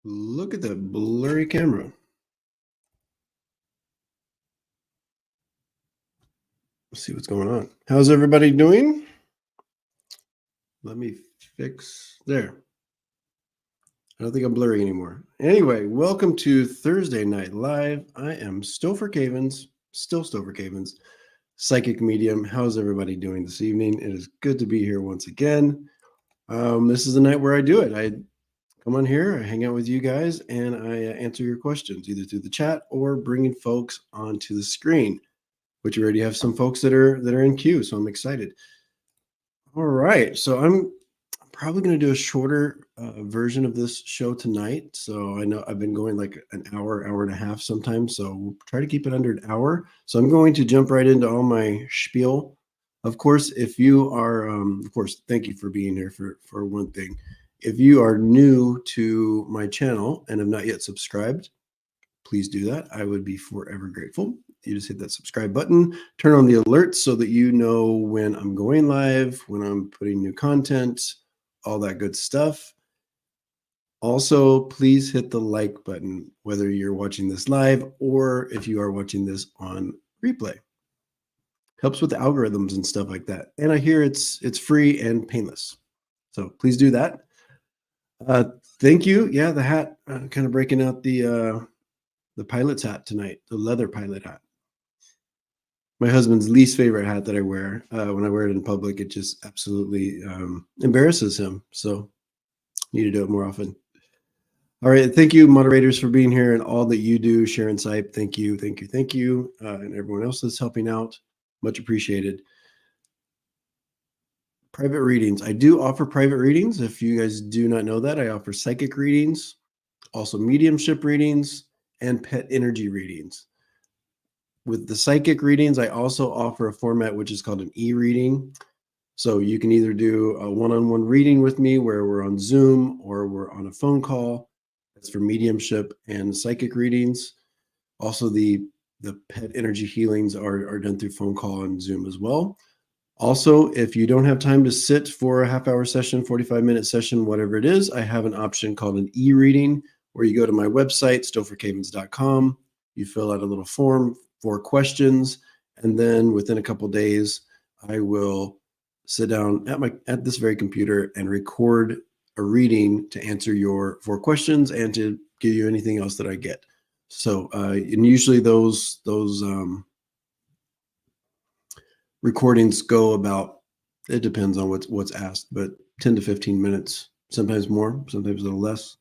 Look at that blurry camera. Let's see what's going on. How's everybody doing? Let me fix there. I don't think I'm blurry anymore. Anyway, welcome to Thursday Night Live. I am Stopher Cavins, still Stopher Cavins, psychic medium. How's everybody doing this evening? It is good to be here once again. This is the night where I do it. I come on here, I hang out with you guys, and I answer your questions either through the chat or bringing folks onto the screen, which we already have some folks that are in queue, so I'm excited. All right, so I'm probably going to do a shorter version of this show tonight. So I know I've been going like an hour and a half sometimes, so we'll try to keep it under an hour. So I'm going to jump right into all my spiel. Of course, if you are, of course, thank you for being here for one thing. If you are new to my channel and have not yet subscribed, please do that. I would be forever grateful. You just hit that subscribe button, turn on the alerts so that you know when I'm going live, when I'm putting new content, all that good stuff. Also, please hit the like button, whether you're watching this live or if you are watching this on replay. Helps with the algorithms and stuff like that. And I hear it's free and painless. So please do that. Thank you. Yeah, the hat, kind of breaking out the pilot's hat tonight, the leather pilot hat. My husband's least favorite hat that I wear. When I wear it in public, it just absolutely embarrasses him. So need to do it more often. All right. Thank you, moderators, for being here and all that you do. Sharon Sipe, thank you. And everyone else that's helping out. Much appreciated. Private readings. I do offer private readings. If you guys do not know that, I offer psychic readings, also mediumship readings, and pet energy readings. With the psychic readings, I also offer a format which is called an e-reading. So you can either do a one-on-one reading with me where we're on Zoom or we're on a phone call. That's for mediumship and psychic readings. Also, the pet energy healings are done through phone call and Zoom as well. Also, if you don't have time to sit for a half-hour session, 45-minute session, whatever it is, I have an option called an e-reading where you go to my website, stophercavins.com. You fill out a little form, 4 questions, and then within a couple of days, I will sit down at this very computer and record a reading to answer your 4 questions and to give you anything else that I get. So, and usually those recordings go about, it depends on what's asked, but 10 to 15 minutes, sometimes more, sometimes a little less.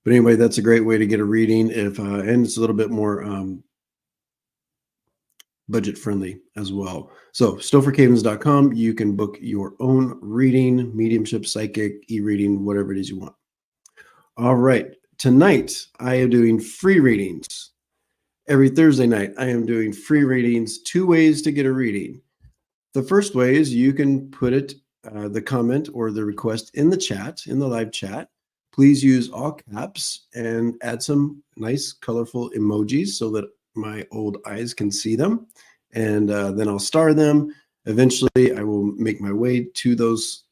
But anyway, that's a great way to get a reading and it's a little bit more budget friendly as well. So stophercavins.com, you can book your own reading, mediumship, psychic, e-reading, whatever it is you want. All right. Tonight, I am doing free readings. Every Thursday night, I am doing free readings, 2 ways to get a reading. The first way is you can put it, the comment or the request in the chat, in the live chat. Please use all caps and add some nice colorful emojis so that my old eyes can see them. And then I'll star them. Eventually, I will make my way to those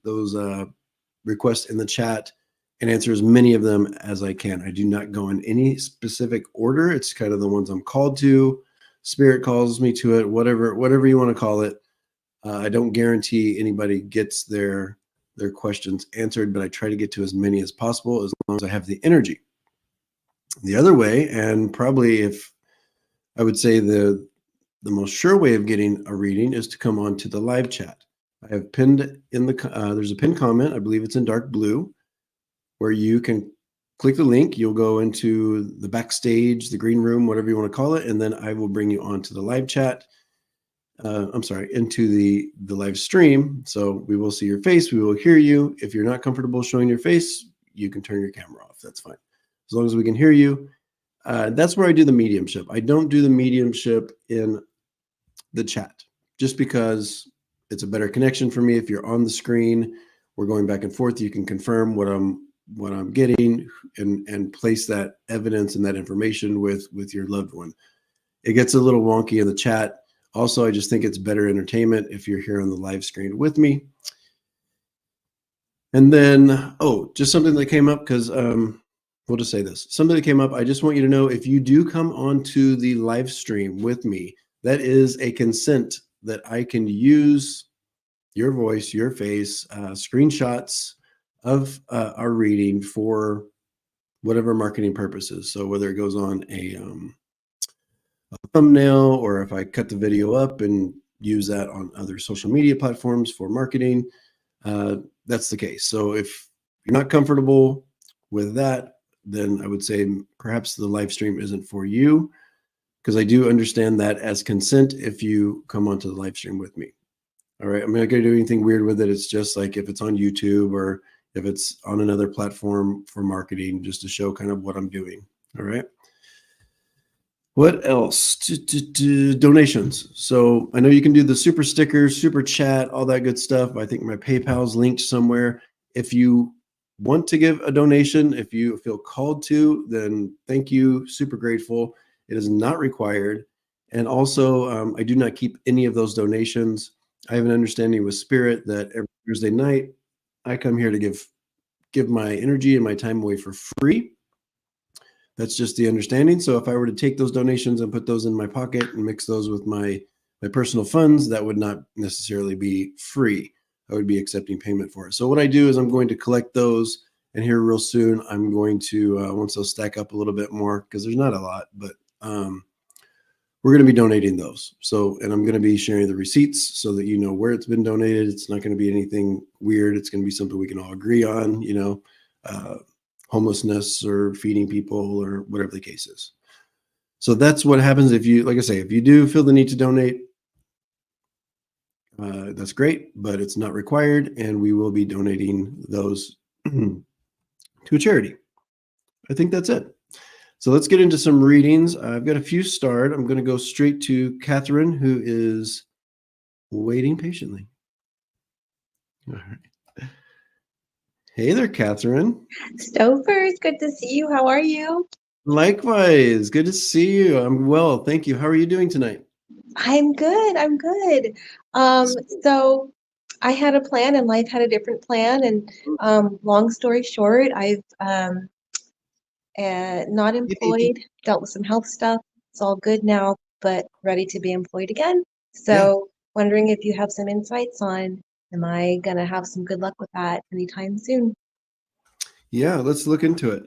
requests in the chat and answer as many of them as I can. I do not go in any specific order. It's kind of the ones I'm called to. Spirit calls me to it, whatever you want to call it. I don't guarantee anybody gets their questions answered, but I try to get to as many as possible as long as I have the energy. The other way, and probably if I would say the most sure way of getting a reading is to come on to the live chat. I have pinned in there's a pinned comment, I believe it's in dark blue, where you can click the link. You'll go into the backstage, the green room, whatever you want to call it, and then I will bring you on to the live chat. Into the live stream. So we will see your face. We will hear you. If you're not comfortable showing your face, you can turn your camera off. That's fine. As long as we can hear you. That's where I do the mediumship. I don't do the mediumship in the chat just because it's a better connection for me. If you're on the screen, we're going back and forth. You can confirm what I'm getting and place that evidence and that information with your loved one. It gets a little wonky in the chat. Also, I just think it's better entertainment if you're here on the live screen with me. And then, just something that came up because we'll just say this. Something that came up, I just want you to know, if you do come onto the live stream with me, that is a consent that I can use your voice, your face, screenshots of our reading for whatever marketing purposes. So whether it goes on a thumbnail, or if I cut the video up and use that on other social media platforms for marketing, that's the case. So if you're not comfortable with that, then I would say perhaps the live stream isn't for you, because I do understand that as consent if you come onto the live stream with me. All right, I'm not going to do anything weird with it. It's just like if it's on YouTube or if it's on another platform for marketing, just to show kind of what I'm doing. All right. What else? Donations. So I know you can do the super stickers, super chat, all that good stuff. I think my PayPal's linked somewhere. If you want to give a donation, if you feel called to, then thank you. Super grateful. It is not required. And also, I do not keep any of those donations. I have an understanding with Spirit that every Thursday night, I come here to give my energy and my time away for free. That's just the understanding. So if I were to take those donations and put those in my pocket and mix those with my personal funds, that would not necessarily be free. I would be accepting payment for it. So what I do is I'm going to collect those, and here real soon, I'm going to, once those stack up a little bit more, because there's not a lot, but we're going to be donating those. So, and I'm going to be sharing the receipts so that you know where it's been donated. It's not going to be anything weird. It's going to be something we can all agree on, you know, homelessness or feeding people or whatever the case is. So that's what happens if you, like I say, if you do feel the need to donate, that's great, but it's not required, and we will be donating those to a charity. I think that's it. So let's get into some readings. I've got a few starred. I'm going to go straight to Katherine, who is waiting patiently. All right. Hey there, Katherine. Stopher, it's good to see you. How are you? Likewise. Good to see you. I'm well. Thank you. How are you doing tonight? I'm good. I'm good. So I had a plan and life had a different plan. And long story short, I've not employed, dealt with some health stuff. It's all good now, but ready to be employed again. So wondering if you have some insights on, am I going to have some good luck with that anytime soon? Yeah, let's look into it.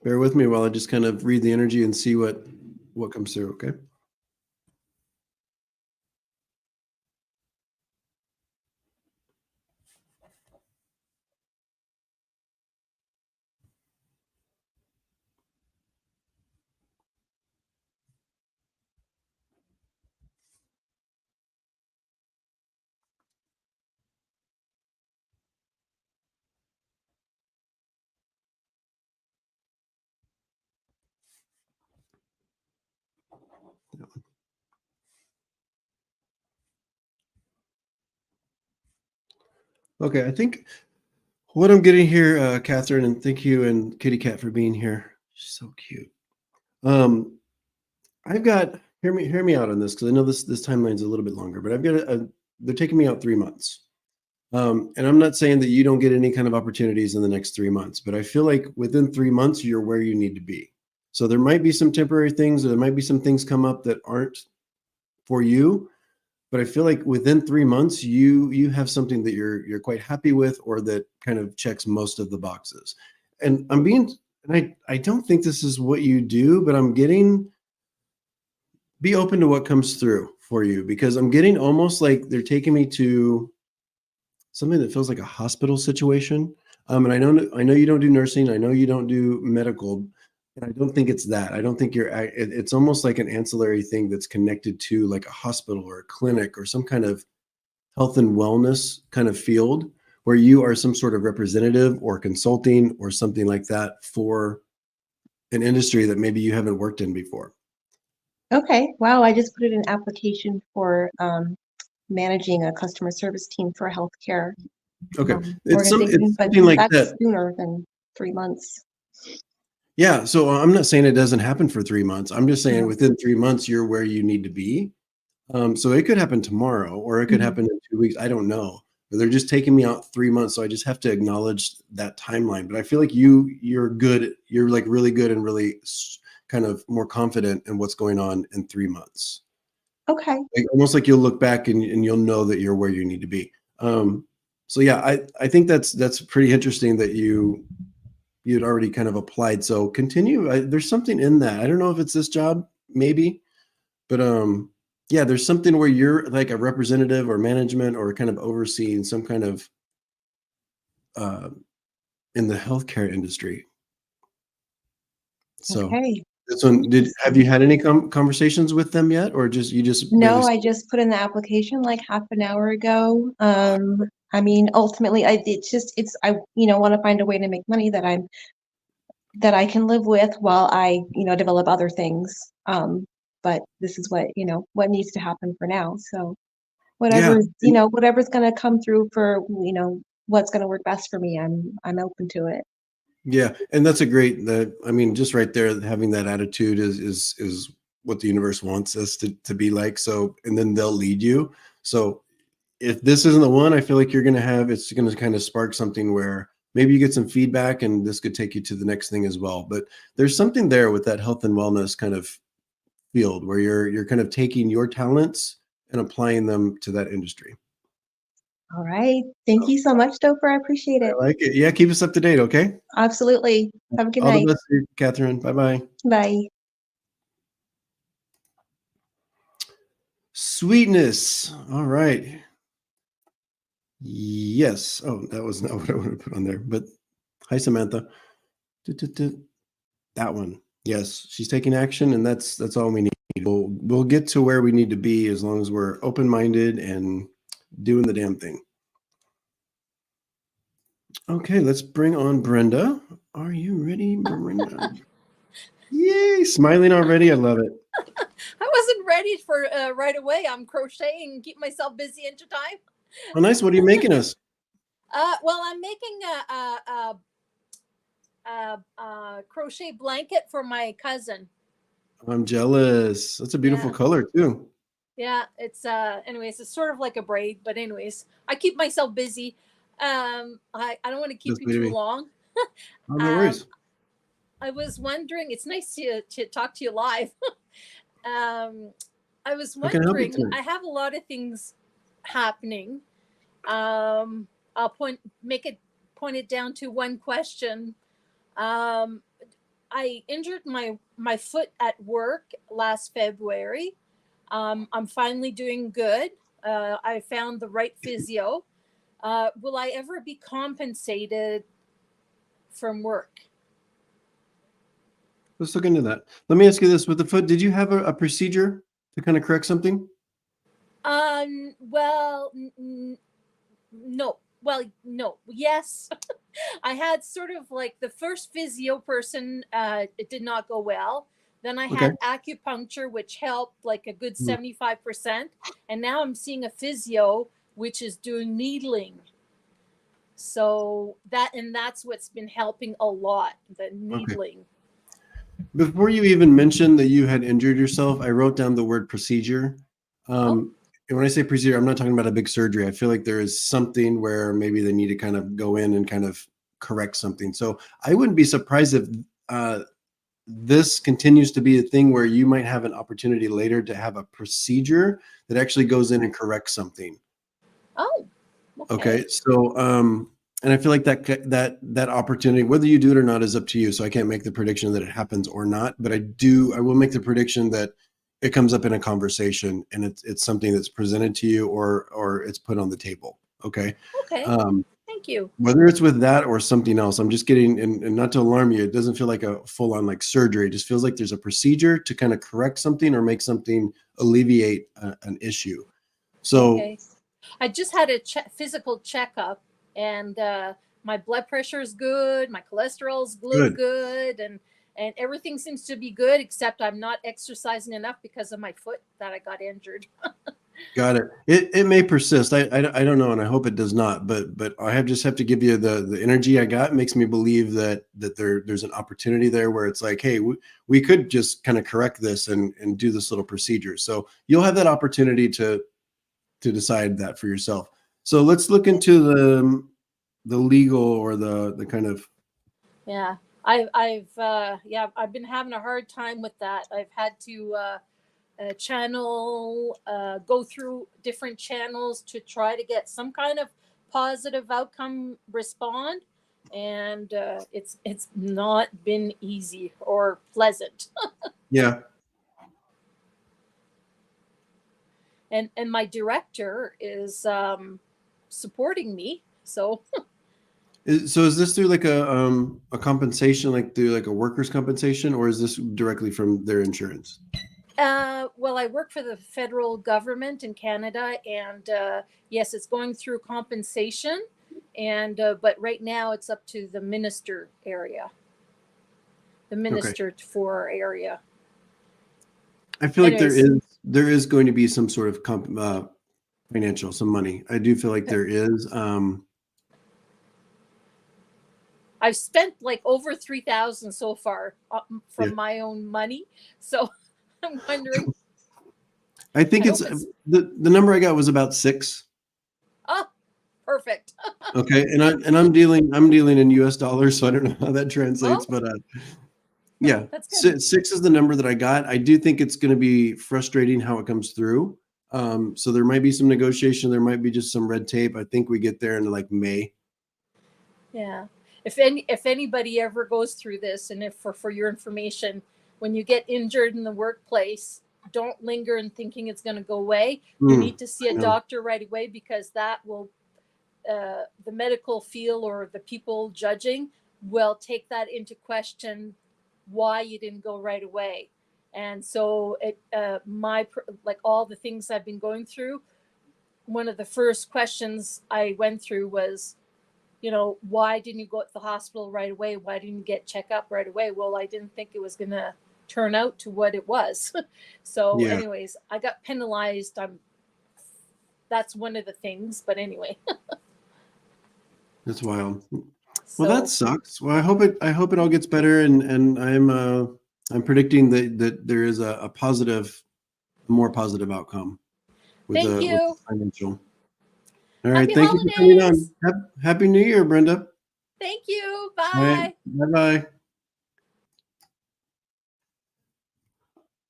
Bear with me while I just kind of read the energy and see what comes through, okay? Okay, I think what I'm getting here, Katherine, and thank you and Kitty Cat for being here. She's so cute. I've got, hear me out on this, because I know this timeline's a little bit longer, but I've got they're taking me out 3 months. And I'm not saying that you don't get any kind of opportunities in the next 3 months, but I feel like within 3 months, you're where you need to be. So there might be some temporary things, or there might be some things come up that aren't for you, but I feel like within 3 months, you have something that you're quite happy with, or that kind of checks most of the boxes. And I don't think this is what you do, but I'm getting, be open to what comes through for you, because I'm getting almost like they're taking me to something that feels like a hospital situation. And I know you don't do nursing. I know you don't do medical. And I don't think it's that. I don't think it's almost like an ancillary thing that's connected to like a hospital or a clinic or some kind of health and wellness kind of field, where you are some sort of representative or consulting or something like that for an industry that maybe you haven't worked in before. Okay. Wow. I just put in an application for managing a customer service team for a healthcare It's organization, but something like that's that. sooner than 3 months. Yeah. So I'm not saying it doesn't happen for 3 months. I'm just saying Yeah. within 3 months, you're where you need to be. So it could happen tomorrow, or it could happen in 2 weeks. I don't know. but they're just taking me out 3 months. So I just have to acknowledge that timeline. But I feel like you're good. You're like really good and really kind of more confident in what's going on in 3 months. Okay. Like, almost like you'll look back and you'll know that you're where you need to be. So yeah, I think that's pretty interesting that you'd already kind of applied. So continue. There's something in that. I don't know if it's this job, maybe, but yeah, there's something where you're like a representative or management or kind of overseeing some kind of uh, in the healthcare industry. So Okay. this one, have you Interesting. had any conversations with them yet, or you just No, barely? I just put in the application like half an hour ago. I mean, ultimately, I want to find a way to make money that I can live with while I, develop other things. But this is what needs to happen for now. So Yeah, whatever's going to come through for, what's going to work best for me, I'm open to it. yeah, and that's a great. That I mean, just right there, having that attitude is what the universe wants us to be like. So, and then they'll lead you. So, if this isn't the one, I feel like it's going to kind of spark something where maybe you get some feedback, and this could take you to the next thing as well. But there's something there with that health and wellness kind of field where you're kind of taking your talents and applying them to that industry. All right. Thank So you so much, Stopher. I appreciate I it. like it. Yeah, keep us up to date, okay? Absolutely. Have a good All the night. best, to you, Catherine. Bye bye. Bye. Sweetness. All right. Yes. Oh, that was not what I wanted to put on there. But hi, Samantha. Du-du-du. That one. Yes, she's taking action, and that's all we need. We'll get to where we need to be as long as we're open-minded and doing the damn thing. Okay, let's bring on Brenda. Are you ready, Brenda? Yay, smiling already. I love it. I wasn't ready for right away. I'm crocheting and keep myself busy into time. Oh, nice. What are you making us? Well, I'm making a crochet blanket for my cousin. I'm jealous. That's a beautiful Yeah, color too. yeah. It's anyways, it's sort of like a braid, but anyways, I keep myself busy. I don't want to keep That's you sweet of too me. long. Oh, no um, worries. I was wondering. It's nice to talk to you live. um, I was How can I help you wondering. tonight? I have a lot of things happening. I'll point it down to one question. Um, I injured my foot at work last February. I'm finally doing good. I found the right physio. Will I ever be compensated from work? Let's look into that. Let me ask you this: with the foot, did you have a procedure to kind of correct something? Well, no. Well, no. Yes. I had sort of like the first physio person, it did not go well. Then I Okay. had acupuncture, which helped like a good Hmm. 75%. And now I'm seeing a physio, which is doing needling. So that's what's been helping a lot, the Okay. needling. Before you even mentioned that you had injured yourself, I wrote down the word procedure. Oh, And when I say procedure, I'm not talking about a big surgery. I feel like there is something where maybe they need to kind of go in and kind of correct something. So I wouldn't be surprised if this continues to be a thing where you might have an opportunity later to have a procedure that actually goes in and corrects something. oh, Okay, okay. so and I feel like that opportunity, whether you do it or not, is up to you. So I can't make the prediction that it happens or not, but I will make the prediction that it comes up in a conversation and it's something that's presented to you or it's put on the table. Okay. Okay. Um, Thank you. whether it's with that or something else, I'm just getting, and not to alarm you, it doesn't feel like a full on like surgery. It just feels like there's a procedure to kind of correct something or make something alleviate an issue. So Okay. I just had a physical checkup, and my blood pressure is good, my cholesterol's good. good, and everything seems to be good, except I'm not exercising enough because of my foot that I got injured. Got it. It may persist. I don't know, and I hope it does not. But I just have to give you the energy I got makes me believe that there's an opportunity there where it's like, hey, we could just kind of correct this and do this little procedure. So you'll have that opportunity to decide that for yourself. So let's look into the legal or the kind of. Yeah, I've been having a hard time with that. I've had to go through different channels to try to get some kind of positive outcome respond, and it's not been easy or pleasant. Yeah. And my director is supporting me, so. So is this through like a compensation, like through like a workers' compensation, or is this directly from their insurance? Well, I work for the federal government in Canada, and yes, it's going through compensation, and but right now it's up to the minister area, the Okay. minister for area. I feel like Anyways, there is going to be some sort of financial, some money. I do feel like there is. I've spent like over 3,000 so far from Yeah. my own money, so I'm wondering. I think I it's hope it's the number I got was about 6. oh, perfect. Okay, and I'm dealing in US dollars, so I don't know how that translates, Oh, but yeah, that's good. 6 is the number that I got. I do think it's going to be frustrating how it comes through. So there might be some negotiation. There might be just some red tape. I think we get there in like May. Yeah. If anybody ever goes through this, and if for your information, when you get injured in the workplace, don't linger in thinking it's going to go away. You need to see a No. doctor right away, because that will the medical field or the people judging will take that into question, why you didn't go right away. And so like all the things I've been going through, one of the first questions I went through was, why didn't you go to the hospital right away? Why didn't you get checked up right away? Well, I didn't think it was going to turn out to what it was. So Yeah, anyways, I got penalized. That's one of the things, but anyway. that's wild. So Well, that sucks. Well, I hope it all gets better, and I'm predicting that there is a more positive outcome with thank the you. financial. All right, Happy thank you for coming on. holidays. Happy New Year, Brenda. Thank you. All right, Bye. bye-bye.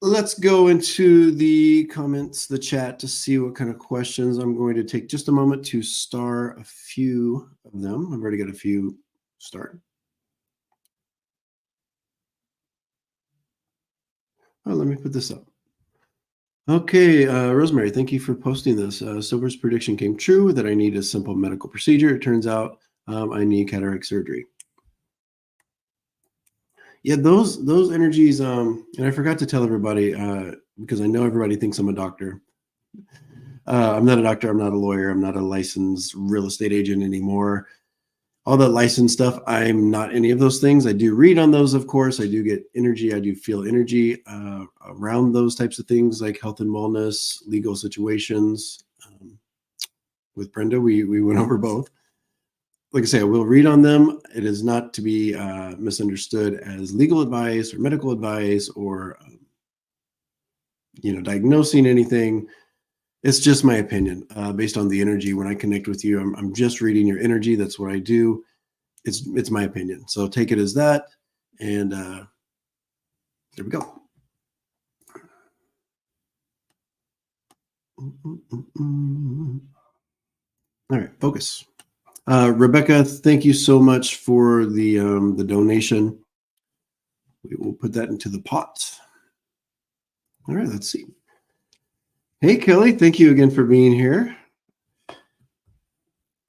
Let's go into the comments, the chat, to see what kind of questions. I'm going to take just a moment to star a few of them. I've already got a few started. Oh, let me put this up. Okay, Rosemary, thank you for posting this. Silver's prediction came true that I need a simple medical procedure. It turns out I need cataract surgery. Yeah, those energies. And I forgot to tell everybody because I know everybody thinks I'm a doctor. I'm not a doctor. I'm not a lawyer. I'm not a licensed real estate agent anymore. All that licensed stuff, I'm not any of those things. I do read on those, of course. I do get energy. I do feel energy around those types of things, like health and wellness, legal situations. With Brenda, we went over both. Like I say, I will read on them. It is not to be misunderstood as legal advice or medical advice or diagnosing anything. It's just my opinion based on the energy. When I connect with you, I'm just reading your energy. That's what I do. It's my opinion. So take it as that. And there we go. All right, focus. Rebecca, thank you so much for the donation. We will put that into the pot. All right, let's see. Hey, Kelly, thank you again for being here.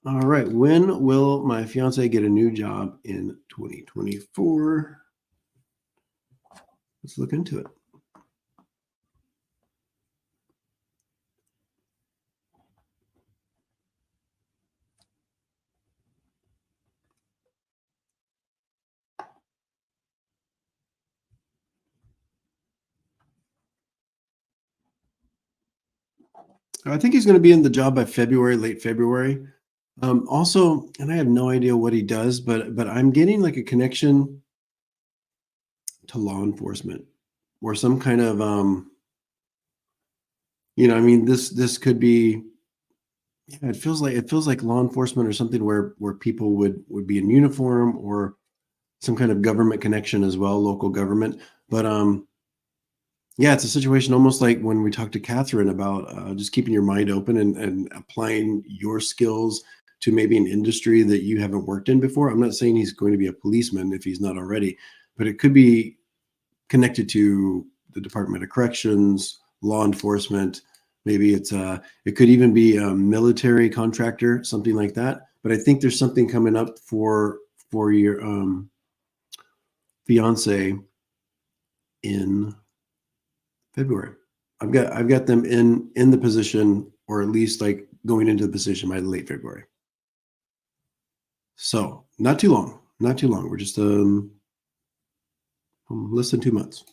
All right, when will my fiance get a new job in 2024? Let's look into it. I think he's going to be in the job by February, late February. Also, and I have no idea what he does, but I'm getting like a connection to law enforcement or some kind of I mean, this could be Yeah, it feels like law enforcement or something where people would be in uniform, or some kind of government connection as well, local government. But yeah, it's a situation almost like when we talked to Katherine about just keeping your mind open and applying your skills to maybe an industry that you haven't worked in before. I'm not saying he's going to be a policeman if he's not already, but it could be connected to the Department of Corrections, law enforcement. Maybe it could even be a military contractor, something like that. But I think there's something coming up for your fiance in February. I've got them in the position, or at least like going into the position by late February. So not too long. We're just less than 2 months.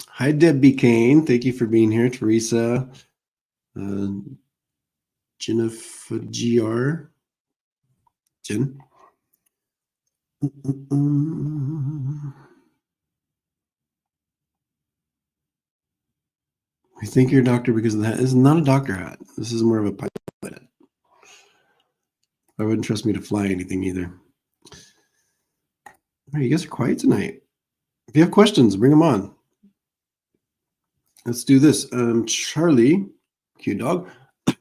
Hi, Debbie Kane. Thank you for being here. Teresa, Jennifer GR. Jen. I think you're a doctor because of that. This is not a doctor hat. This is more of a pilot hat. I wouldn't trust me to fly anything either. All right, you guys are quiet tonight. If you have questions, bring them on. Let's do this. Charlie, cute dog.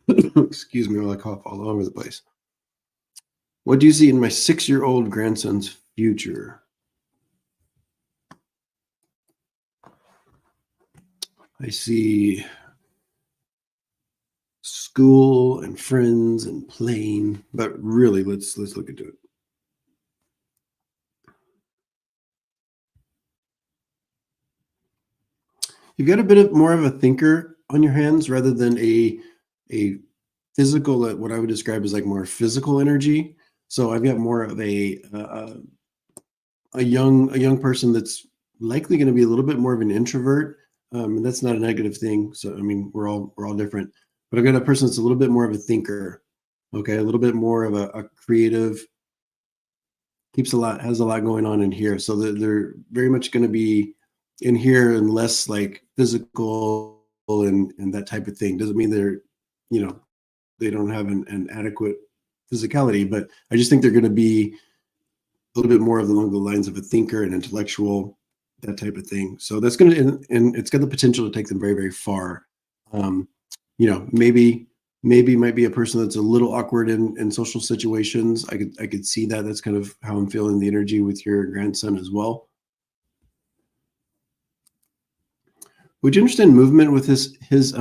Excuse me while I cough all over the place. What do you see in my 6-year-old grandson's future? I see school and friends and playing, but really, let's look into it. You've got a bit more of a thinker on your hands rather than a physical, what I would describe as like more physical energy. So I've got more of a young person that's likely going to be a little bit more of an introvert. And that's not a negative thing. So I mean, we're all different. But I've got a person that's a little bit more of a thinker. Okay, a little bit more of a creative. Has a lot going on in here. So they're very much going to be in here and less like physical and that type of thing. Doesn't mean they're, they don't have an adequate physicality, but I just think they're going to be a little bit more along the lines of a thinker and intellectual, that type of thing. So that's going to, and it's got the potential to take them very, very far. Maybe might be a person that's a little awkward in social situations. I could see that. That's kind of how I'm feeling the energy with your grandson as well. Would you understand movement with his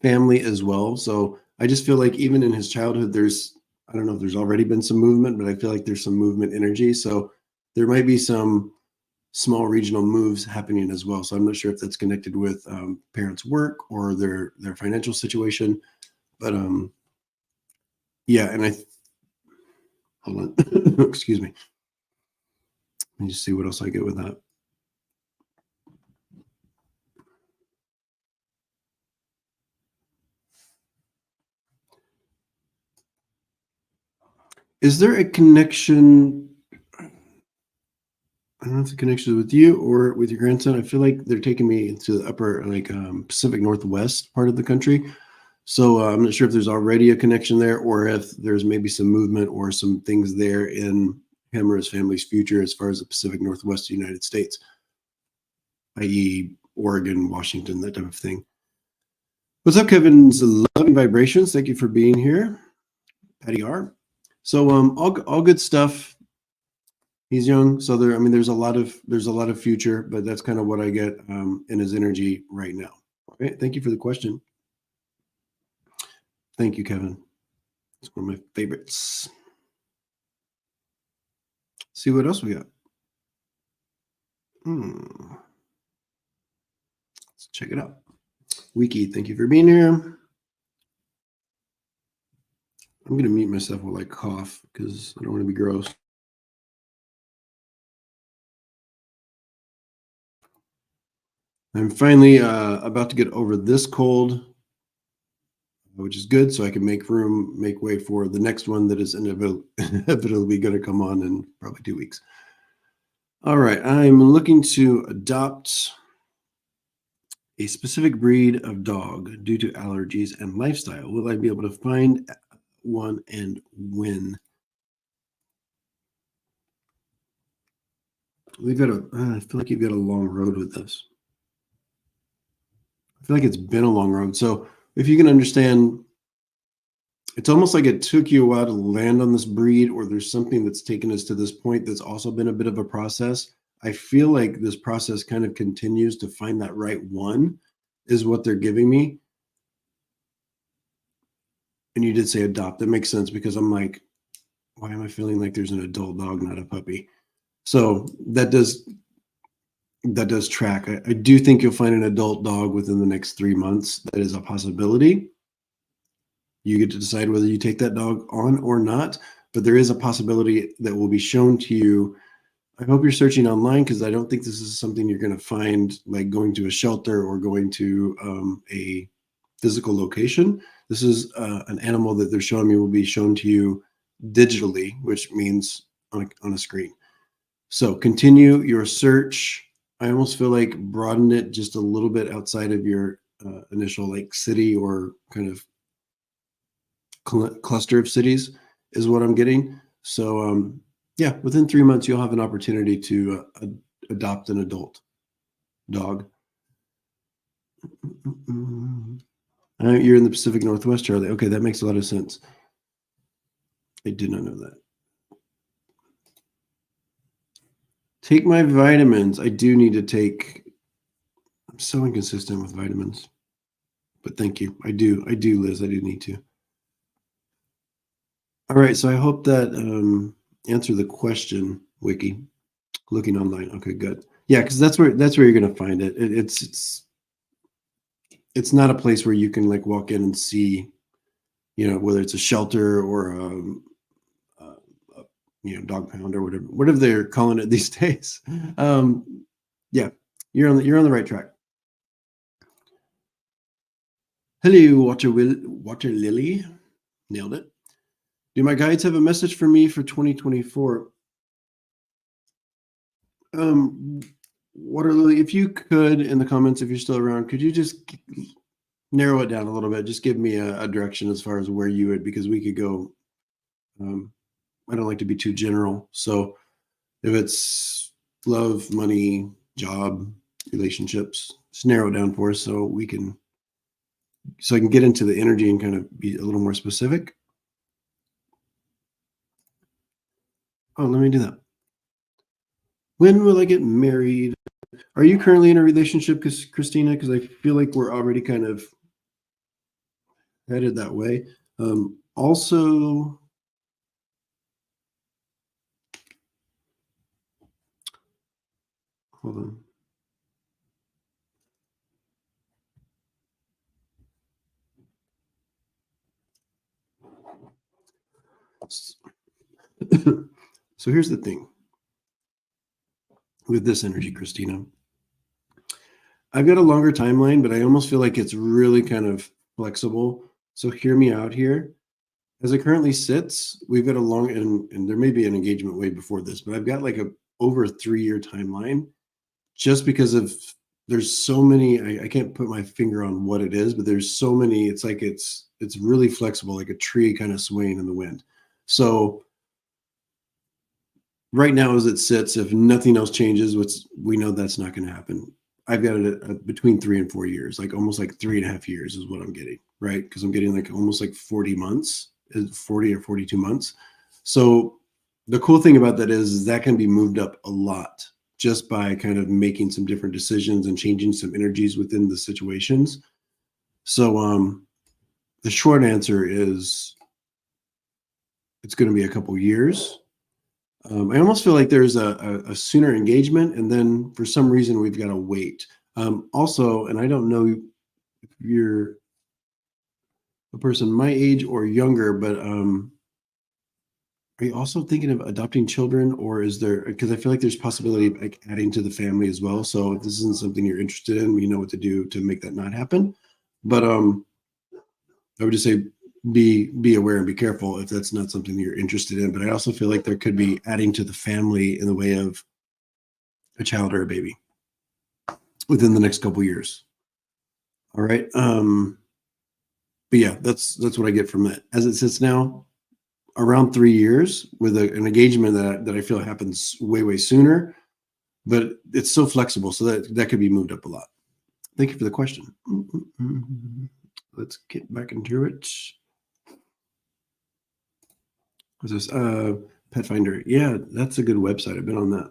family as well? So I just feel like even in his childhood, I don't know if there's already been some movement, but I feel like there's some movement energy. So there might be some small regional moves happening as well. So I'm not sure if that's connected with parents' work or their financial situation, but yeah. And hold on, excuse me. Let me just see what else I get with that. Is there a connection? I don't know if the connection is with you or with your grandson. I feel like they're taking me to the upper, like Pacific Northwest part of the country. So I'm not sure if there's already a connection there, or if there's maybe some movement or some things there in him or his family's future as far as the Pacific Northwest of the United States, i.e. Oregon, Washington, that type of thing. What's up, Kevin's Loving Vibrations? Thank you for being here. Patty R. So all good stuff. He's young, so there's a lot of future, but that's kind of what I get in his energy right now. Okay, thank you for the question. Thank you, Kevin. It's one of my favorites. See what else we got. Let's check it out. Wiki, thank you for being here. I'm going to mute myself while I cough because I don't want to be gross. I'm finally about to get over this cold, which is good, so I can make way for the next one that is inevitably going to come on in probably 2 weeks. All right, I'm looking to adopt a specific breed of dog due to allergies and lifestyle. Will I be able to find one and when? We've got I feel like you've got a long road with this. I feel like it's been a long road. So if you can understand, it's almost like it took you a while to land on this breed, or there's something that's taken us to this point that's also been a bit of a process. I feel like this process kind of continues to find that right one is what they're giving me. And you did say adopt. That makes sense because I'm like, why am I feeling like there's an adult dog, not a puppy? So that does track. I do think you'll find an adult dog within the next 3 months. That is a possibility. You get to decide whether you take that dog on or not, but there is a possibility that will be shown to you. I hope you're searching online because I don't think this is something you're going to find like going to a shelter or going to a physical location. This is an animal that they're showing me will be shown to you digitally, which means on a screen. So continue your search. I almost feel like broaden it just a little bit outside of your initial like city or kind of cluster of cities is what I'm getting. So yeah, within 3 months, you'll have an opportunity to adopt an adult dog. You're in the Pacific Northwest, Charlie. Okay, that makes a lot of sense. I did not know that. Take my vitamins. I do need to take. I'm so inconsistent with vitamins, but thank you. I do, Liz. I do need to. All right, so I hope that answered the question, Wiki. Looking online. Okay, good. Yeah, because that's where you're gonna find it. It's not a place where you can like walk in and see, whether it's a shelter or dog pound or whatever they're calling it these days. Yeah, you're on the right track. Hello, Water Lily. Nailed it. Do my guides have a message for me for 2024? Water Lily, if you could, in the comments, if you're still around, could you just narrow it down a little bit? Just give me a direction as far as where you would, because we could go. I don't like to be too general. So if it's love, money, job, relationships, just narrow it down for us so I can get into the energy and kind of be a little more specific. Oh, let me do that. When will I get married? Are you currently in a relationship, Christina? Because I feel like we're already kind of headed that way. Also, hold on. So here's the thing with this energy, Christina. I've got a longer timeline, but I almost feel like it's really kind of flexible. So hear me out here. As it currently sits, we've got a long, and there may be an engagement way before this, but I've got like over a 3-year timeline just because there's so many, I can't put my finger on what it is, but there's so many, it's like it's really flexible, like a tree kind of swaying in the wind. So right now, as it sits, if nothing else changes, we know that's not going to happen. I've got it between 3 and 4 years, like almost like 3.5 years is what I'm getting, right? Because I'm getting like almost like 40 months, 40 or 42 months. So the cool thing about that is that can be moved up a lot just by kind of making some different decisions and changing some energies within the situations. So the short answer is it's going to be a couple years. I almost feel like there's a sooner engagement, and then for some reason we've got to wait. Also, and I don't know if you're a person my age or younger, but are you also thinking of adopting children, or is there? Because I feel like there's possibility of like adding to the family as well. So if this isn't something you're interested in, you know what to do to make that not happen. But I would just say be aware and be careful if that's not something you're interested in. But I also feel like there could be adding to the family in the way of a child or a baby within the next couple years. All right. But yeah, that's what I get from it. As it sits now, around 3 years with an engagement that I feel happens way sooner, but it's so flexible, so that could be moved up a lot. Thank you for the question. Let's get back into it. What's this? Pet Finder. Yeah, that's a good website. I've been on that.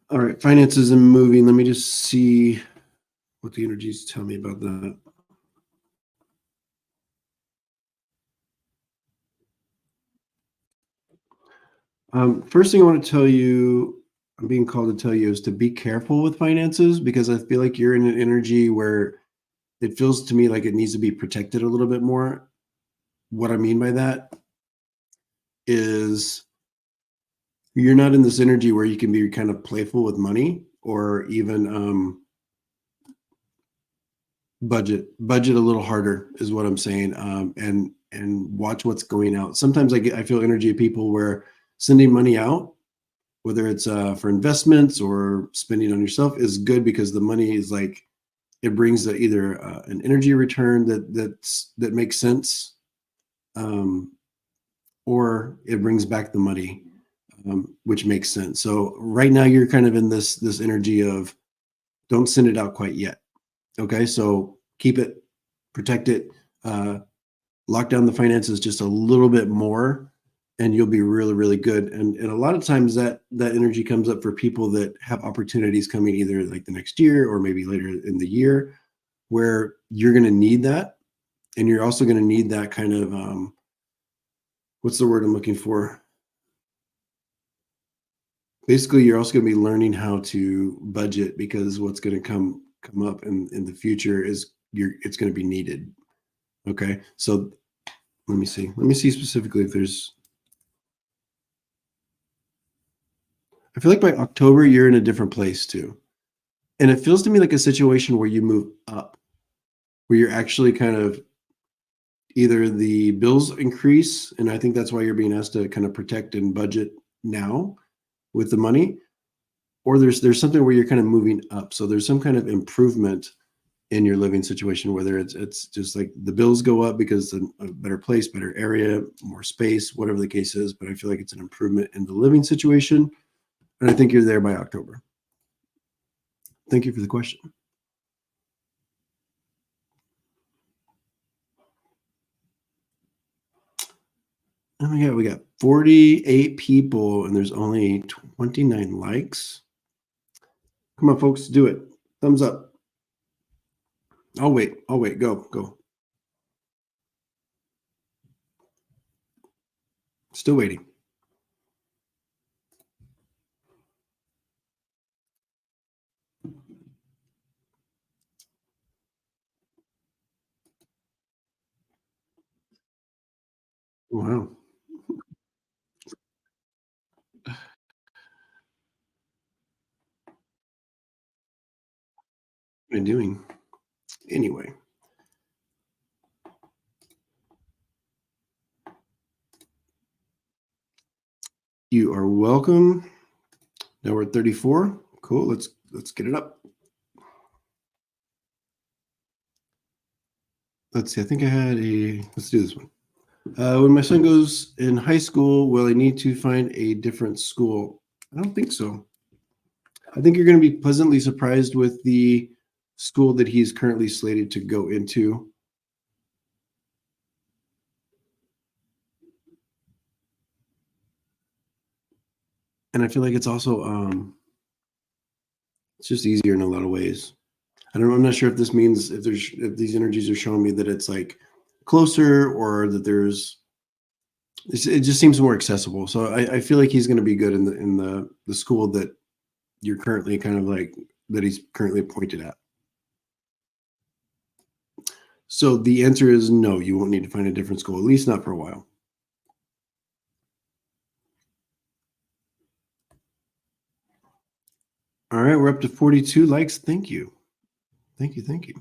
All right, finances and moving. Let me just see what the energies tell me about that. First thing I want to tell you, I'm being called to tell you, is to be careful with finances, because I feel like you're in an energy where it feels to me like it needs to be protected a little bit more. What I mean by that is you're not in this energy where you can be kind of playful with money, or even budget a little harder is what I'm saying. And watch what's going out. Sometimes I feel energy of people where sending money out, whether it's for investments or spending on yourself, is good, because the money is like, it brings either an energy return that makes sense, or it brings back the money, which makes sense. So right now you're kind of in this energy of, don't send it out quite yet. Okay, so keep it, protect it, lock down the finances just a little bit more, and you'll be really good. And a lot of times that energy comes up for people that have opportunities coming, either like the next year or maybe later in the year, where you're going to need that. And you're also going to need that kind of what's the word I'm looking for? Basically, you're also going to be learning how to budget, because what's going to come up in the future is it's going to be needed. Okay, so let me see specifically if there's. I feel like by October you're in a different place too, and it feels to me like a situation where you move up, where you're actually kind of, either the bills increase, and I think that's why you're being asked to kind of protect and budget now with the money, or there's something where you're kind of moving up. So there's some kind of improvement in your living situation, whether it's just like the bills go up because a better place, better area, more space, whatever the case is. But I feel like it's an improvement in the living situation, and I think you're there by October. Thank you for the question. And we got 48 people, and there's only 29 likes. Come on, folks, do it. Thumbs up. I'll wait. Go. Still waiting. Wow. What am I doing? Anyway. You are welcome. Now we're at 34. Cool. Let's get it up. Let's see. I think I had let's do this one. When my son goes in high school, will I need to find a different school? I don't think so. I think you're going to be pleasantly surprised with the school that he's currently slated to go into. And I feel like it's also it's just easier in a lot of ways. I'm not sure if this means, if these energies are showing me that it's like closer, or that it just seems more accessible. So I feel like he's going to be good in the school that you're currently kind of like, that he's currently appointed at. So the answer is no, you won't need to find a different school, at least not for a while. All right, we're up to 42 likes. Thank you. Thank you.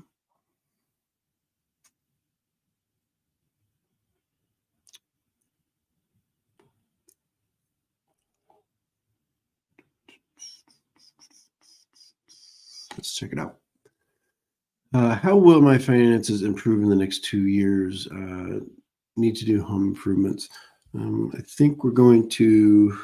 Let's check it out. How will my finances improve in the next 2 years? Need to do home improvements. I think we're going to.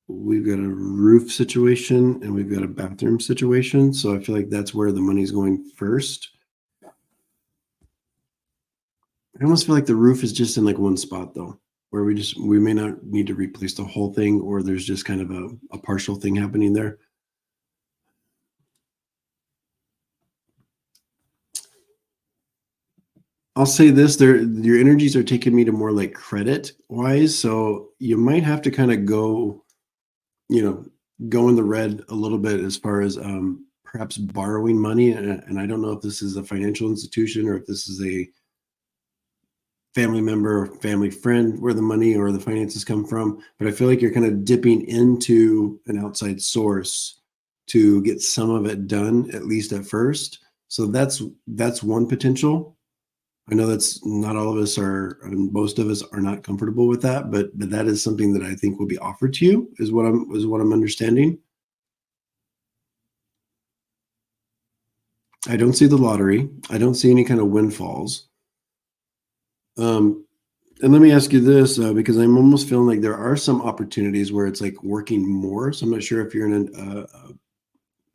We've got a roof situation and we've got a bathroom situation. So I feel like that's where the money's going first. I almost feel like the roof is just in like one spot though, where we may not need to replace the whole thing, or there's just kind of a partial thing happening there. I'll say this, your energies are taking me to more like credit wise. So you might have to kind of go in the red a little bit as far as perhaps borrowing money. And I don't know if this is a financial institution or if this is a family member or family friend where the money or the finances come from. But I feel like you're kind of dipping into an outside source to get some of it done, at least at first. So that's one potential. I know that's not all of us are, and most of us are not comfortable with that, but that is something that I think will be offered to you, is what I'm understanding. I don't see the lottery. I don't see any kind of windfalls. And let me ask you this, because I'm almost feeling like there are some opportunities where it's like working more. So I'm not sure if you're in an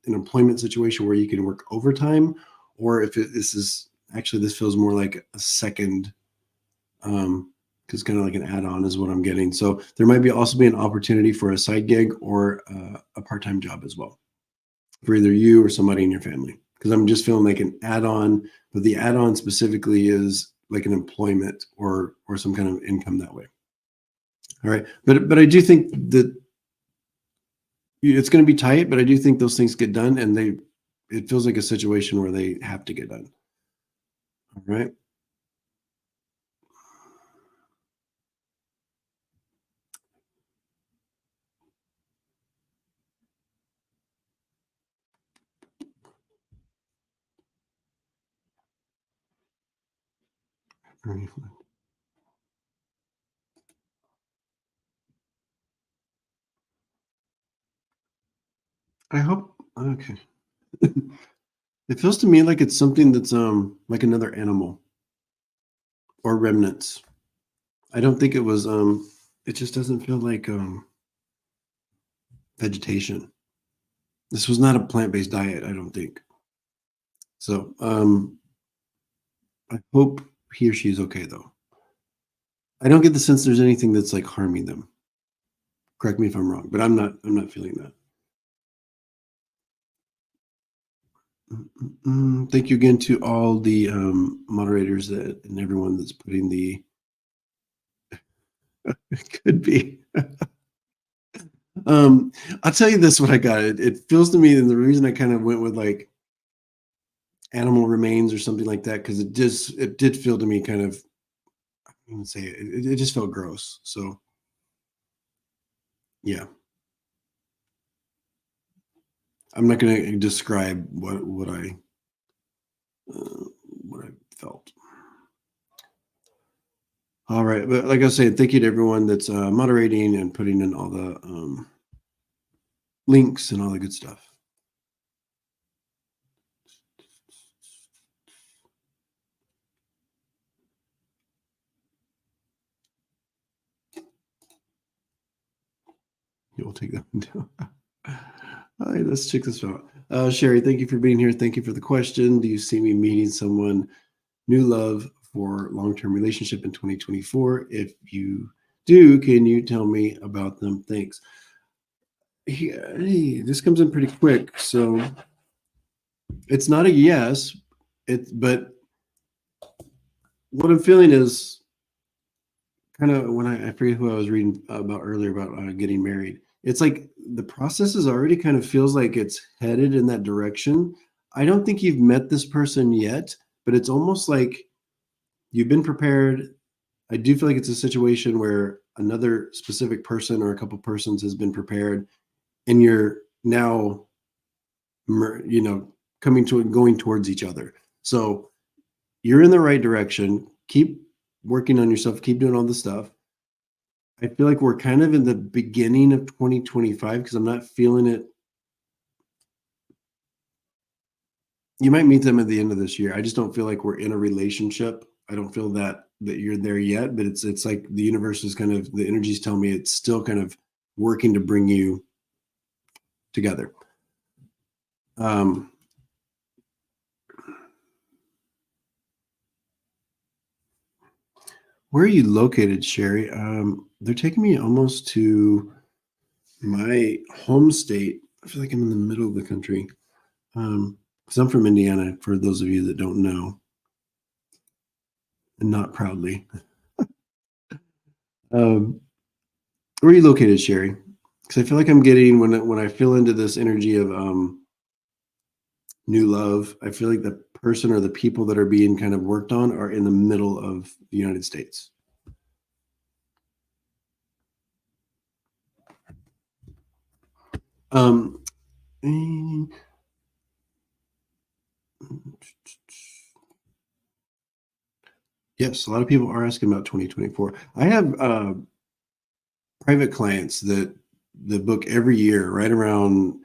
employment situation where you can work overtime, or if this feels more like a second, because kind of like an add-on is what I'm getting. So there might also be an opportunity for a side gig or a part-time job as well for either you or somebody in your family. Because I'm just feeling like an add-on, but the add-on specifically is like an employment or some kind of income that way. All right, but I do think that it's going to be tight, but I do think those things get done, and it feels like a situation where they have to get done. All right. I hope. Okay. It feels to me like it's something that's like another animal or remnants. I don't think it was it just doesn't feel like vegetation. This was not a plant-based diet, I don't think. So I hope he or she is okay though. I don't get the sense there's anything that's like harming them. Correct me if I'm wrong, but I'm not feeling that. Thank you again to all the moderators and everyone that's putting the. It could be. I'll tell you this: what I got. It feels to me, and the reason I kind of went with like animal remains or something like that, because it did feel to me kind of. I wouldn't say it just felt gross. So, yeah. I'm not going to describe what I felt. All right, but like I said, thank you to everyone that's moderating and putting in all the links and all the good stuff. You'll take that one down. All right, let's check this out. Sherry, thank you for being here. Thank you for the question. Do you see me meeting someone, new love for long-term relationship in 2024? If you do, can you tell me about them? Thanks. Hey, this comes in pretty quick. So it's not a yes, but what I'm feeling is kind of when I forget who I was reading about earlier about getting married. It's like the process is already kind of feels like it's headed in that direction. I don't think you've met this person yet, but it's almost like you've been prepared. I do feel like it's a situation where another specific person or a couple persons has been prepared, and you're now, going towards each other. So you're in the right direction. Keep working on yourself. Keep doing all this stuff. I feel like we're kind of in the beginning of 2025 because I'm not feeling it. You might meet them at the end of this year. I just don't feel like we're in a relationship. I don't feel that you're there yet, but it's like the universe is kind of, the energies tell me it's still kind of working to bring you together. Where are you located, Sherry? They're taking me almost to my home state. I feel like I'm in the middle of the country. Because I'm from Indiana, for those of you that don't know, and not proudly. Where are you located, Sherry? Because I feel like I'm getting, when I feel into this energy of new love, I feel like the person or the people that are being kind of worked on are in the middle of the United States. Yes, a lot of people are asking about 2024. I have private clients that book every year, right around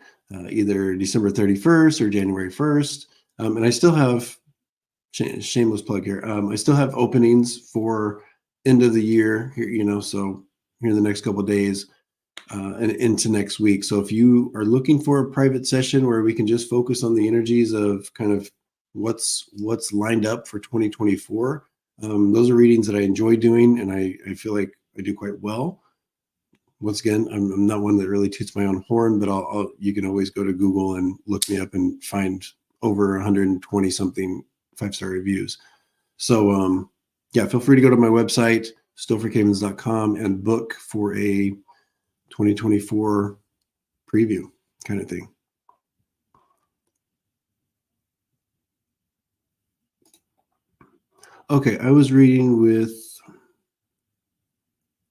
either December 31st or January 1st. And I still have, shameless plug here, I still have openings for end of the year here, so here in the next couple of days and into next week. So if you are looking for a private session where we can just focus on the energies of kind of what's lined up for 2024, those are readings that I enjoy doing, and I feel like I do quite well. Once again, I'm not one that really toots my own horn, but you can always go to Google and look me up and find over 120 something 5-star reviews. So yeah, feel free to go to my website, stophercavins.com, and book for a 2024 preview kind of thing. Okay, I was reading with,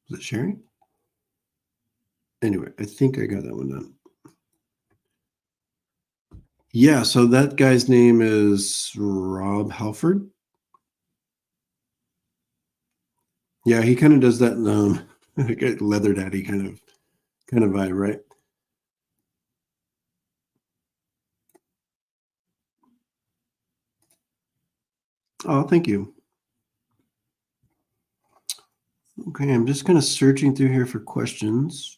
was it Sherry? Anyway, I think I got that one done. Yeah, so that guy's name is Rob Halford. Yeah, he kind of does that leather daddy kind of vibe, right? Oh, thank you. Okay, I'm just kind of searching through here for questions.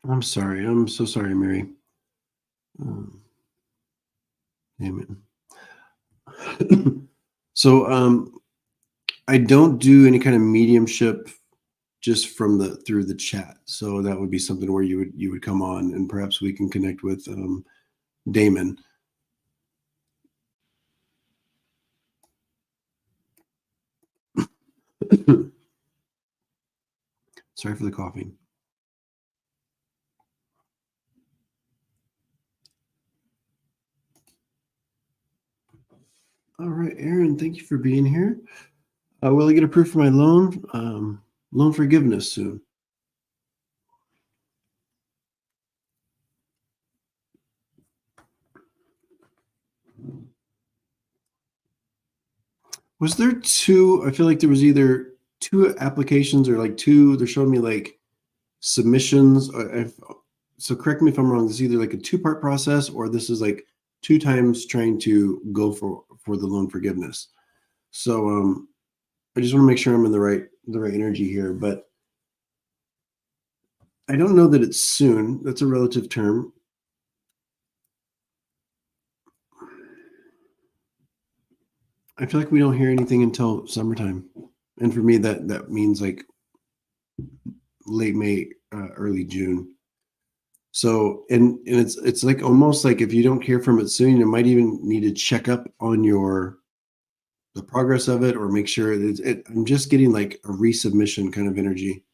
I'm sorry. I'm so sorry, Mary. Amen. So I don't do any kind of mediumship just through the chat. So that would be something where you would come on and perhaps we can connect with Damon. Sorry for the coughing. All right, Aaron, thank you for being here. Will I get approved for my loan? Loan forgiveness soon. Was there two? I feel like there was either two applications or like two. They're showing me like submissions. So correct me if I'm wrong. This is either like a 2-part process or this is like 2 times trying to go for the loan forgiveness. So I just want to make sure I'm in the right energy here, but I don't know that it's soon. That's a relative term. I feel like we don't hear anything until summertime. And for me, that means like late May, early June. So, and it's like almost like if you don't hear from it soon, you might even need to check up on the progress of it or make sure I'm just getting like a resubmission kind of energy.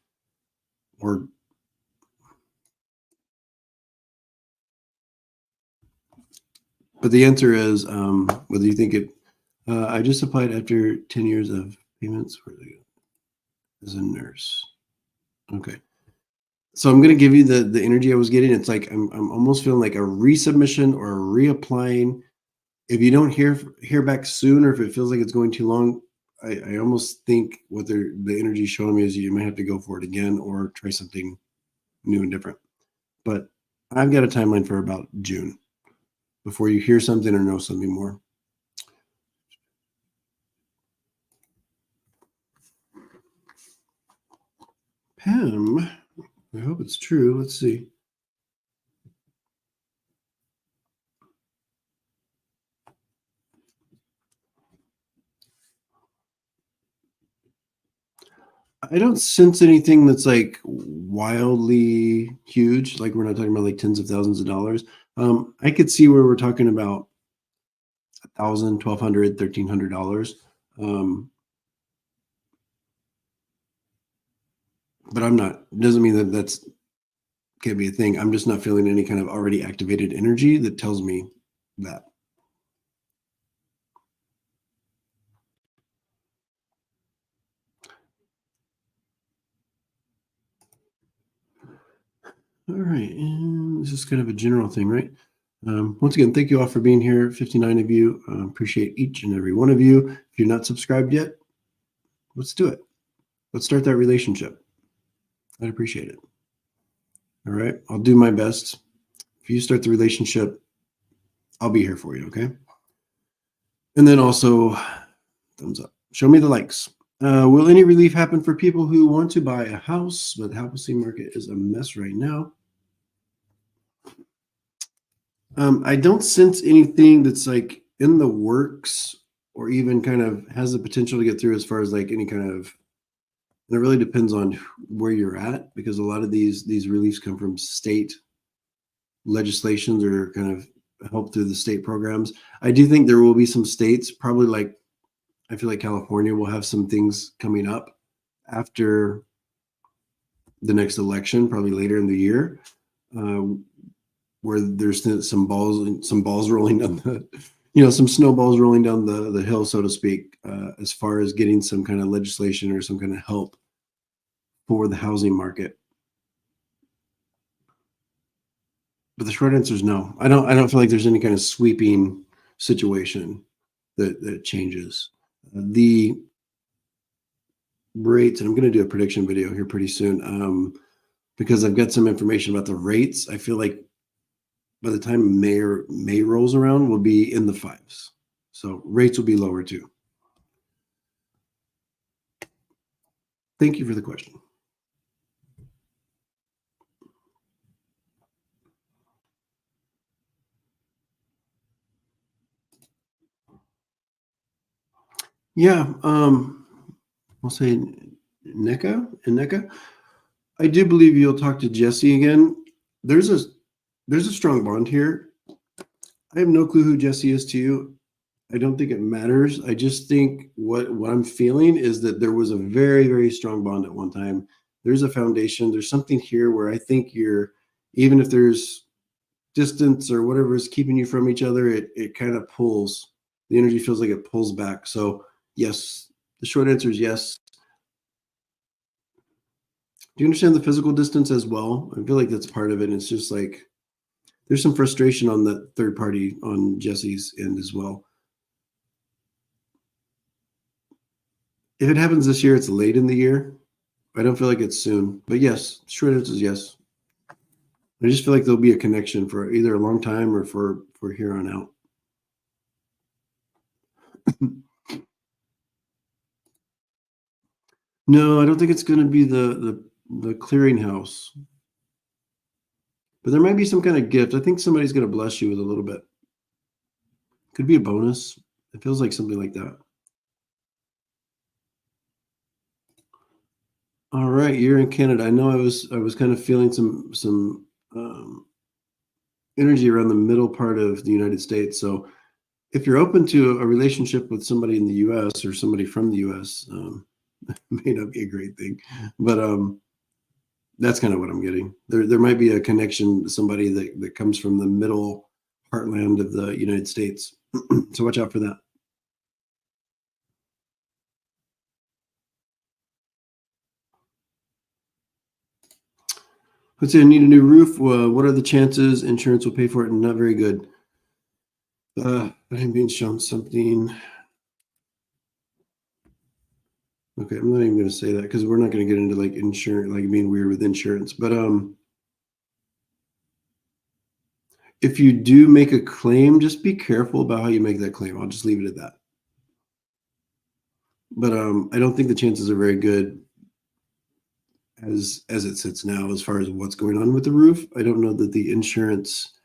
But the answer is whether you think it. I just applied after 10 years of payments as a nurse. Okay. So I'm going to give you the energy I was getting. It's like I'm almost feeling like a resubmission or a reapplying. If you don't hear back soon, or if it feels like it's going too long, I almost think what the energy showing me is you might have to go for it again or try something new and different. But I've got a timeline for about June before you hear something or know something more. Pam, I hope it's true. Let's see. I don't sense anything that's like wildly huge. Like we're not talking about like tens of thousands of dollars. I could see where we're talking about $1,000, $1,200, $1,300. But I'm not. Doesn't mean that that's can't be a thing. I'm just not feeling any kind of already activated energy that tells me that. All right, and this is kind of a general thing, right? Once again, thank you all for being here. 59 of you. Appreciate each and every one of you. If you're not subscribed yet, let's do it. Let's start that relationship. I'd appreciate it. All right, I'll do my best. If you start the relationship, I'll be here for you, okay? And then also, thumbs up. Show me the likes. Will any relief happen for people who want to buy a house, but the housing market is a mess right now? I don't sense anything that's like in the works or even kind of has the potential to get through as far as like any kind of, and it really depends on where you're at, because a lot of these reliefs come from state legislations or kind of help through the state programs. I do think there will be some states, probably like, I feel like California will have some things coming up after the next election, probably later in the year, where there's some balls rolling down the, some snowballs rolling down the hill, so to speak, as far as getting some kind of legislation or some kind of help for the housing market. But the short answer is no. I don't feel like there's any kind of sweeping situation that changes. The rates, and I'm going to do a prediction video here pretty soon, because I've got some information about the rates. I feel like by the time May rolls around, we'll be in the 5s. So rates will be lower too. Thank you for the question. Yeah, we'll say Neka. I do believe you'll talk to Jesse again. There's a strong bond here. I have no clue who Jesse is to you. I don't think it matters. I just think what I'm feeling is that there was a very, very strong bond at one time. There's a foundation. There's something here where I think even if there's distance or whatever is keeping you from each other, it kind of pulls. The energy feels like it pulls back. So yes, the short answer is yes. Do you understand the physical distance as well? I feel like that's part of it. It's just like there's some frustration on the third party on Jesse's end as well. If it happens this year, it's late in the year. I don't feel like it's soon. But yes, short answer is yes. I just feel like there'll be a connection for either a long time or for here on out. No, I don't think it's going to be the clearinghouse. But there might be some kind of gift. I think somebody's going to bless you with a little bit. Could be a bonus. It feels like something like that. All right, you're in Canada. I know I was kind of feeling some energy around the middle part of the United States. So if you're open to a relationship with somebody in the U.S. or somebody from the U.S., may not be a great thing, but that's kind of what I'm getting. There might be a connection to somebody that comes from the middle heartland of the United States. So watch out for that. Let's say I need a new roof. What are the chances insurance will pay for it? Not very good. I'm being shown something. Okay, I'm not even going to say that because we're not going to get into like insurance, like being weird with insurance. But if you do make a claim, just be careful about how you make that claim. I'll just leave it at that. But I don't think the chances are very good as it sits now, as far as what's going on with the roof. I don't know that the insurance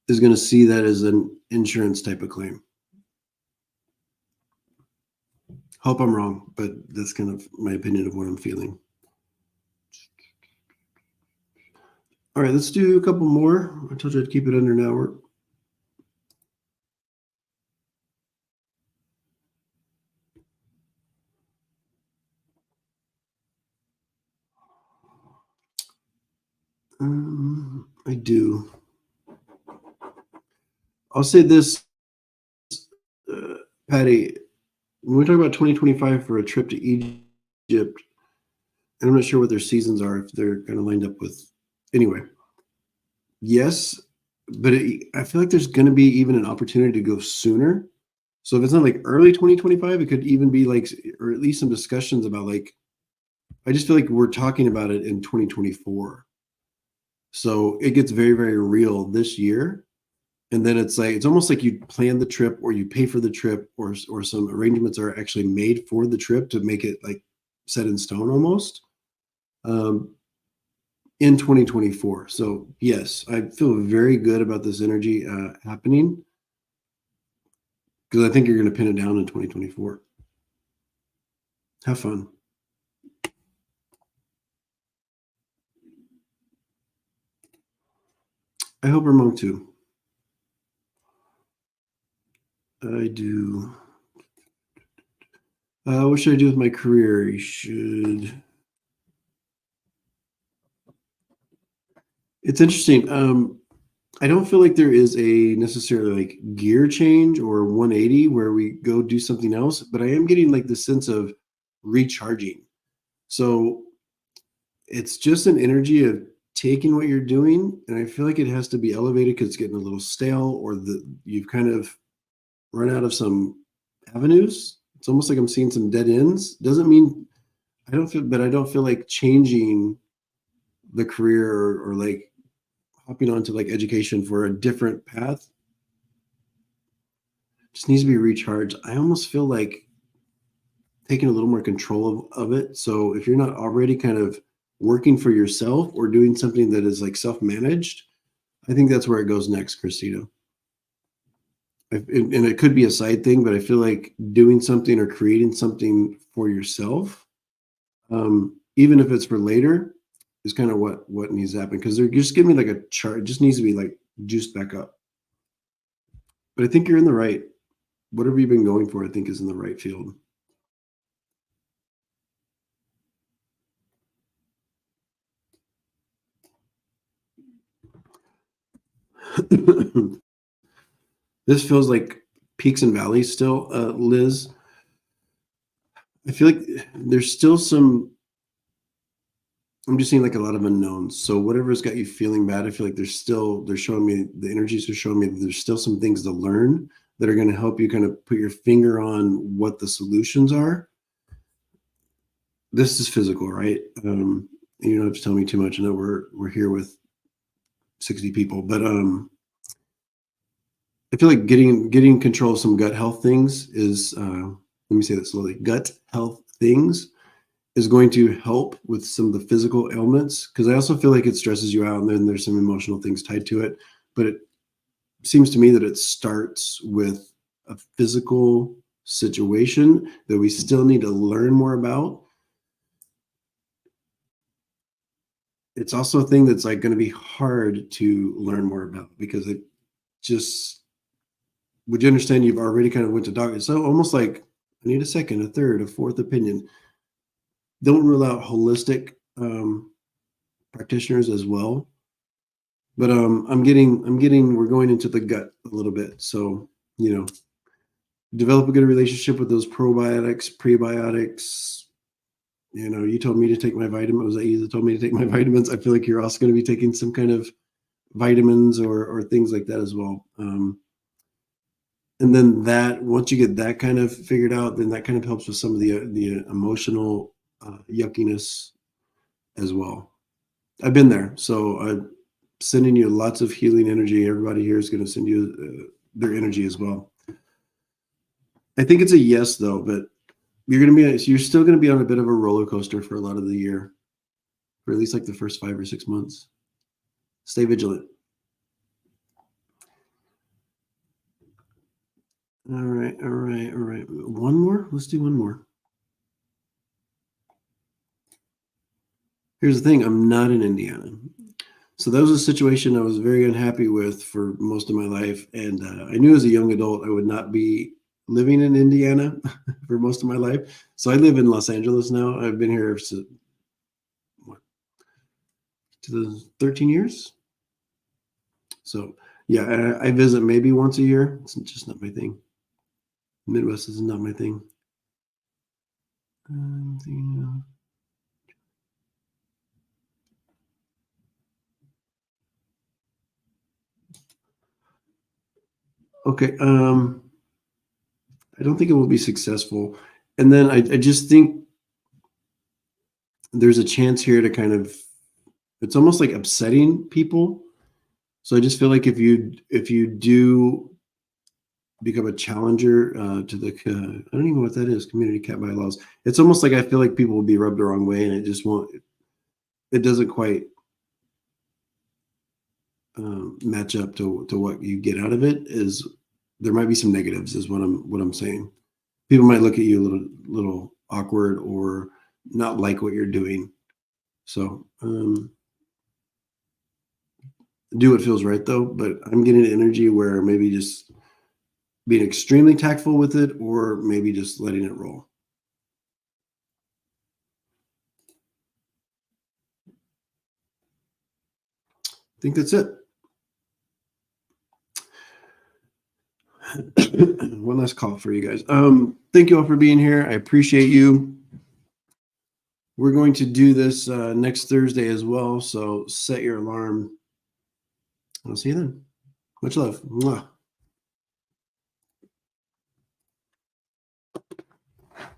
is going to see that as an insurance type of claim. Hope I'm wrong, but that's kind of my opinion of what I'm feeling. All right, let's do a couple more. I told you I'd keep it under an hour. I do. I'll say this, Patty, when we talk about 2025 for a trip to Egypt, and I'm not sure what their seasons are, if they're kind of lined up with, anyway, yes, but I feel like there's going to be even an opportunity to go sooner. So if it's not like early 2025, it could even be like, or at least some discussions about like, I just feel like we're talking about it in 2024. So it gets very, very real this year. And then it's like, it's almost like you plan the trip or you pay for the trip or some arrangements are actually made for the trip to make it like set in stone almost in 2024. So yes, I feel very good about this energy happening because I think you're going to pin it down in 2024. Have fun. I hope Ramon too. I do. What should I do with my career? You should. It's interesting. I don't feel like there is a necessarily like gear change or 180 where we go do something else, but I am getting like the sense of recharging. So it's just an energy of taking what you're doing, and I feel like it has to be elevated because it's getting a little stale, or you've kind of run out of some avenues. It's almost like I'm seeing some dead ends. Doesn't mean I don't feel like changing the career or like hopping onto like education for a different path. Just needs to be recharged. I almost feel like taking a little more control of it. So if you're not already kind of working for yourself or doing something that is like self-managed, I think that's where it goes next, Christina. And it could be a side thing, but I feel like doing something or creating something for yourself, even if it's for later, is kind of what needs to happen. Because they're just giving me like a chart. It just needs to be like juiced back up. But I think you're in the right. Whatever you've been going for, I think is in the right field. This feels like peaks and valleys still, Liz. I feel like there's still some, I'm just seeing like a lot of unknowns. So whatever's got you feeling bad, I feel like they're showing me, the energies are showing me that there's still some things to learn that are going to help you kind of put your finger on what the solutions are. This is physical, right? You don't have to tell me too much. I know we're here with 60 people, but I feel like getting control of some gut health things is, let me say that slowly, gut health things is going to help with some of the physical ailments, because I also feel like it stresses you out and then there's some emotional things tied to it. But it seems to me that it starts with a physical situation that we still need to learn more about. It's also a thing that's like going to be hard to learn more about because it just, would you understand you've already kind of went to doctor? So almost like I need a second, a third, a fourth opinion. Don't rule out holistic practitioners as well. But we're going into the gut a little bit. So, develop a good relationship with those probiotics, prebiotics, You know, you told me to take my vitamin. Was that you that told me to take my vitamins? I feel like you're also going to be taking some kind of vitamins or things like that as well. And then that, once you get that kind of figured out, then that kind of helps with some of the emotional yuckiness as well. I've been there, so I'm sending you lots of healing energy. Everybody here is going to send you their energy as well. I think it's a yes, though, but you're still going to be on a bit of a roller coaster for a lot of the year, for at least like the first 5 or 6 months. Stay vigilant. All right. One more? Let's do one more. Here's the thing. I'm not in Indiana. So that was a situation I was very unhappy with for most of my life. And I knew as a young adult, I would not be living in Indiana for most of my life. So I live in Los Angeles now. I've been here since, 13 years. So yeah, I visit maybe once a year. It's just not my thing. Midwest is not my thing. Okay. I don't think it will be successful. And then I just think there's a chance here to kind of, it's almost like upsetting people. So I just feel like if you do become a challenger to the, I don't even know what that is, community cat bylaws. It's almost like I feel like people will be rubbed the wrong way, and it just won't, it doesn't quite match up to what you get out of it. Is there might be some negatives is what I'm saying. People might look at you a little awkward or not like what you're doing. So do what feels right though, but I'm getting an energy where maybe just being extremely tactful with it, or maybe just letting it roll. I think that's it. One last call for you guys. Thank you all for being here. I appreciate you. We're going to do this next Thursday as well, so set your alarm. I'll see you then. Much love. Mwah.